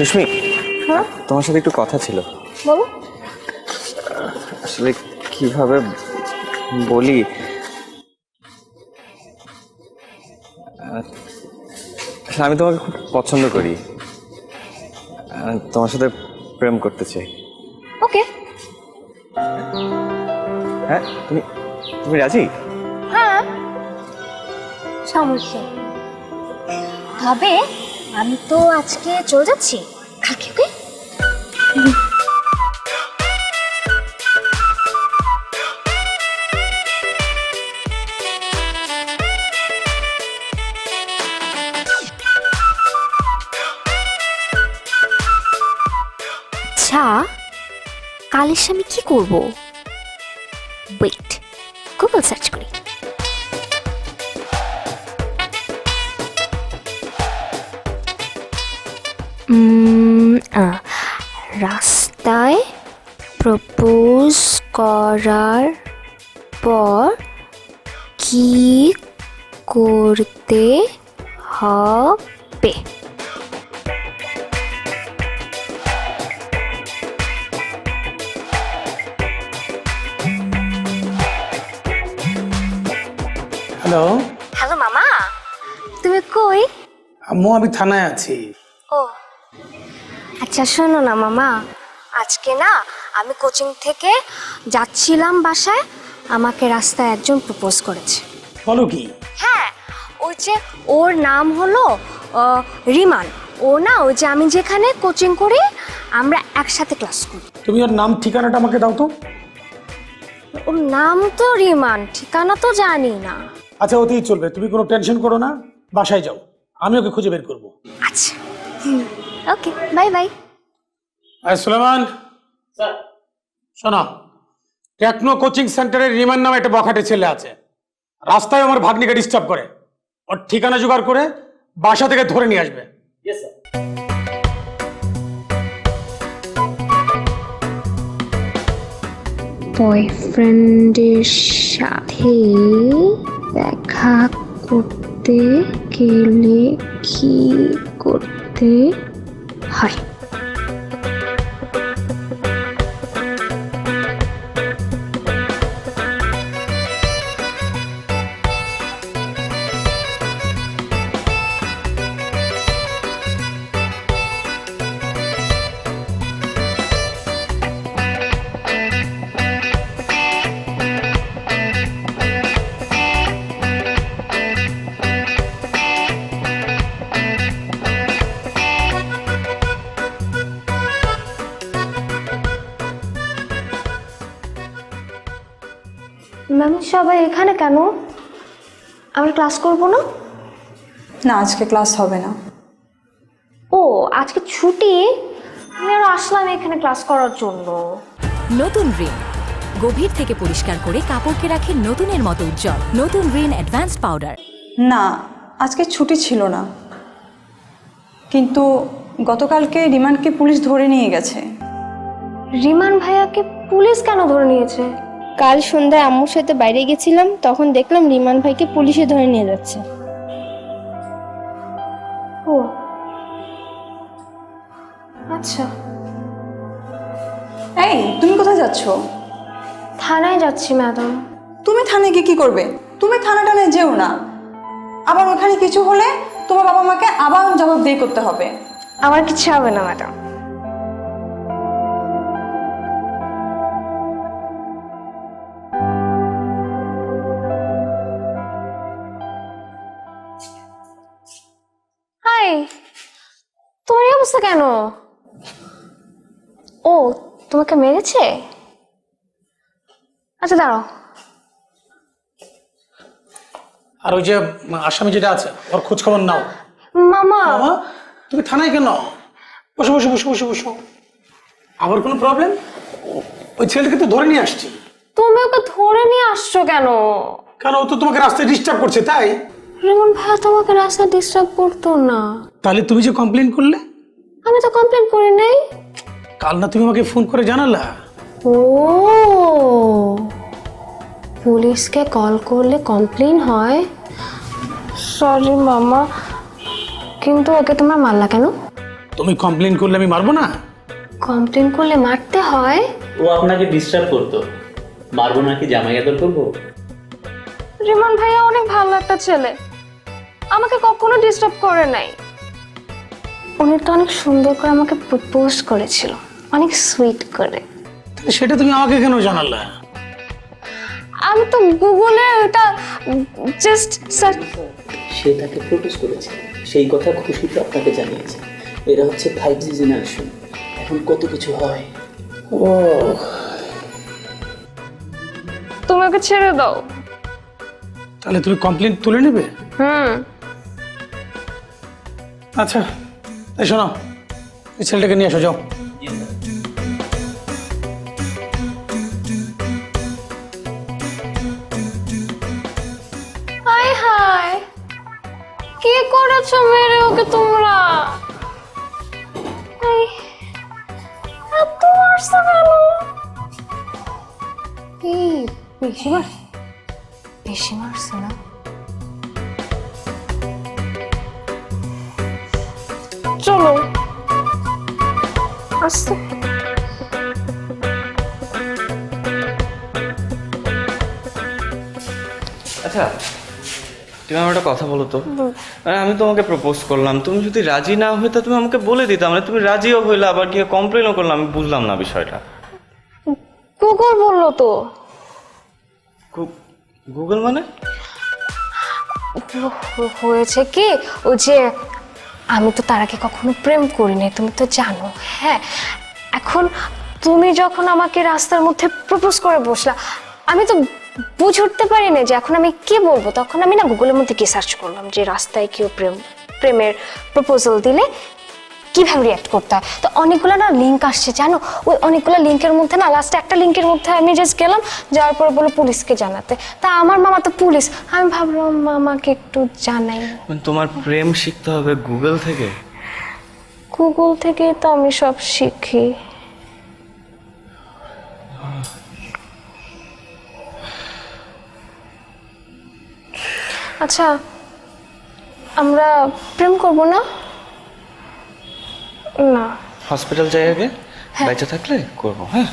সুস্মি, হ্যাঁ তোমার সাথে একটু কথা ছিল। বলো। আসলে কিভাবে বলি, আসলে আমি তোমাকে খুব পছন্দ করি, তোমার সাথে প্রেম করতে চাই। ওকে। হ্যাঁ, তুমি তুমি রাজি? হ্যাঁ, সমস্যা নেই। তবে আমি তো আজকে চলে যাচ্ছি, কালকে। ওকে। আচ্ছা, কাল এসে আমি কি করব? ওয়েট, গুগল সার্চ করি। রাস্তায় প্রপোজ করার পর কি করতে হবে? হ্যালো হ্যালো মামা, তুমি কই? আম্মু, আমি থানায় আছি। ও আচ্ছা, শোনো না মামা, আজকে না আমি কোচিং থেকে যাচ্ছিলাম বাসায়, আমাকে রাস্তায় একজন প্রপোজ করেছে। বলো কি? হ্যাঁ, ওই যে ওর নাম হলো রিমান। ও না, ওই যে আমি যেখানে কোচিং করি আমরা একসাথে ক্লাস করি। তুমি ওর নাম ঠিকানাটা আমাকে দাও তো। ওর নাম তো রিমান, ঠিকানা তো জানি না। আচ্ছা, ওতেই চলবে, তুমি কোনো টেনশন করো না, বাসায় যাও, আমি ওকে খুঁজে বের করবো। আচ্ছা, ওকে, বাই বাই। সুলেমান স্যার, শোনো, টেকনো কোচিং সেন্টারের রিমান নামে একটা বখাটে ছেলে আছে, রাস্তায় আমার ভাগ্নিকে ডিস্টার্ব করে। ওর ঠিকানা জোগাড় করে বাসা থেকে ধরে নিয়ে আসবে। বয়ফ্রেন্ডের সাথে দেখা করতে গেলে কি করতে হয়? ম্যাম, সবাই এখানে কেন? আমরা ক্লাস করব না? না, আজকে ক্লাস হবে না। ও, আজকে ছুটি। আমি আরো আসলাম এখানে ক্লাস করার জন্য। নতুন রিন গভীর থেকে পরিষ্কার করে কাপড়কে রাখে নতুনের মতো উজ্জ্বল। নতুন রিন অ্যাডভান্সড পাউডার। না, আজকে ছুটি ছিল না, কিন্তু গতকালকে রিমানকে পুলিশ ধরে নিয়ে গেছে। রিমান ভাইয়াকে পুলিশ কেন ধরে নিয়েছে? কাল সন্ধ্যায় আম্মুর সাথে বাইরে গেছিলাম, তখন দেখলাম রিমান ভাইকে পুলিশে ধরে নিয়ে যাচ্ছে। ও আচ্ছা। এই, তুমি কোথায় যাচ্ছ? থানায় যাচ্ছি ম্যাডাম। তুমি থানায় গিয়ে কি করবে? তুমি থানা টানায় যেও না, আবার ওখানে কিছু হলে তোমার বাবা মাকে আবার জবাবদিহি করতে হবে। আমার কিছু হবে না ম্যাডাম। হাই, তোমার এই অবস্থা কেন? ও, তোমাকে মেরেছে? আচ্ছা দাঁড়াও। আর ওই যে আসামি যেটা আছে, ওর খোঁজ খবর নাও। মামা, মামা, তুমি থানায় কেন? বসো বসো বসো বসো বসো। আবার কোনো প্রবলেম? ওই ছেলেটাকে তো ধরে নিয়ে আসছি। তুমি ওকে ধরে নিয়ে আসছো কেন? কেন, ও তো তোমাকে রাস্তায় ডিস্টার্ব করছে, তাই? রিমন ভাইয়া তোমাকে রাস্তায় ডিস্টার্ব করতো না। তাহলে তুমি যে কমপ্লেন করলে? আমি তো কমপ্লেন করি নাই। কাল না তুমি আমাকে ফোন করে জানালা? ও, পুলিশকে কল করলে কমপ্লেন হয়? সরি মামা, কিন্তু ওকে তোমরা মারলা কেন? তুমি কমপ্লেন করলে আমি মারবো না? কমপ্লেন করলে মারতে হয়? ও আপনাকে ডিস্টার্ব করতো, মারবো নাকি জামাই আদর করবো? রিমান ভাইয়া অনেক ভালো একটা ছেলে, আমাকে কখনো ডিস্টার্ব করে নাই। উনি তো অনেক সুন্দর করে আমাকে প্রপোজ করেছিল, অনেক সুইট করে। সেটা তুমি আমাকে কেন জানালে? আমি তো গুগলে ওটা জাস্ট সার্চ। সে তাকে প্রপোজ করেছে, সেই কথা খুশিতে আপনাকে জানিয়েছে। এরা হচ্ছে 5G জেনারেশন, এখন কত কিছু হয়। ও তুমি ওকে ছেড়ে দাও। তাহলে তুমি কমপ্লেন তুলে নেবে? আচ্ছা এই শোনো, এই ছেলেটাকে নিয়ে এসো, যাও। হায় হায়, কি করেছো মেরে ওকে তোমরা? এই, এত মারছো কেন? এই, বেশি মারছে না? চলো আস্তে। আচ্ছা তুমি আমার একটা কথা বলো তো, আমি তোমাকে প্রপোজ করলাম, তুমি যদি রাজি না হইতা তুমি আমাকে বলে দিতাম, মানে তুমি রাজিও হইলে আবার কি কমপ্লেনও করলাম, আমি বুঝলাম না বিষয়টা। কুকুর বললো তো। গুগল মানে? হয়েছে কি, ও যে আমি তো তার আগে কখনো প্রেম করিনি, তুমি তো জানো। হ্যাঁ, এখন তুমি যখন আমাকে রাস্তার মধ্যে প্রপোজ করে বসলা, আমি তো বুঝে উঠতে পারি না যে এখন আমি কি বলবো। তখন আমি না গুগলের মধ্যে কি সার্চ করলাম যে রাস্তায় কেউ প্রেমের প্রপোজাল দিলে কিভাবে রিয়াক্ট করতে হয়। তো অনেকগুলো না লিঙ্ক আসছে জানো, ওই অনেকগুলো লিঙ্কের মধ্যে না লাস্টে একটা লিঙ্কের মধ্যে আমি জাস্ট গেলাম, যাওয়ার পরে বলে পুলিশকে জানাতে। তা আমার মামা তো পুলিশ, আমি ভাবলাম মামাকে একটু জানাই। তোমার প্রেম শিখতে হবে গুগল থেকে? গুগল থেকে তো আমি সব শিখি। আচ্ছা আমরা প্রেম করব না? না, হসপিটাল যাই আগে, বেঁচে থাকলে করবো। হ্যাঁ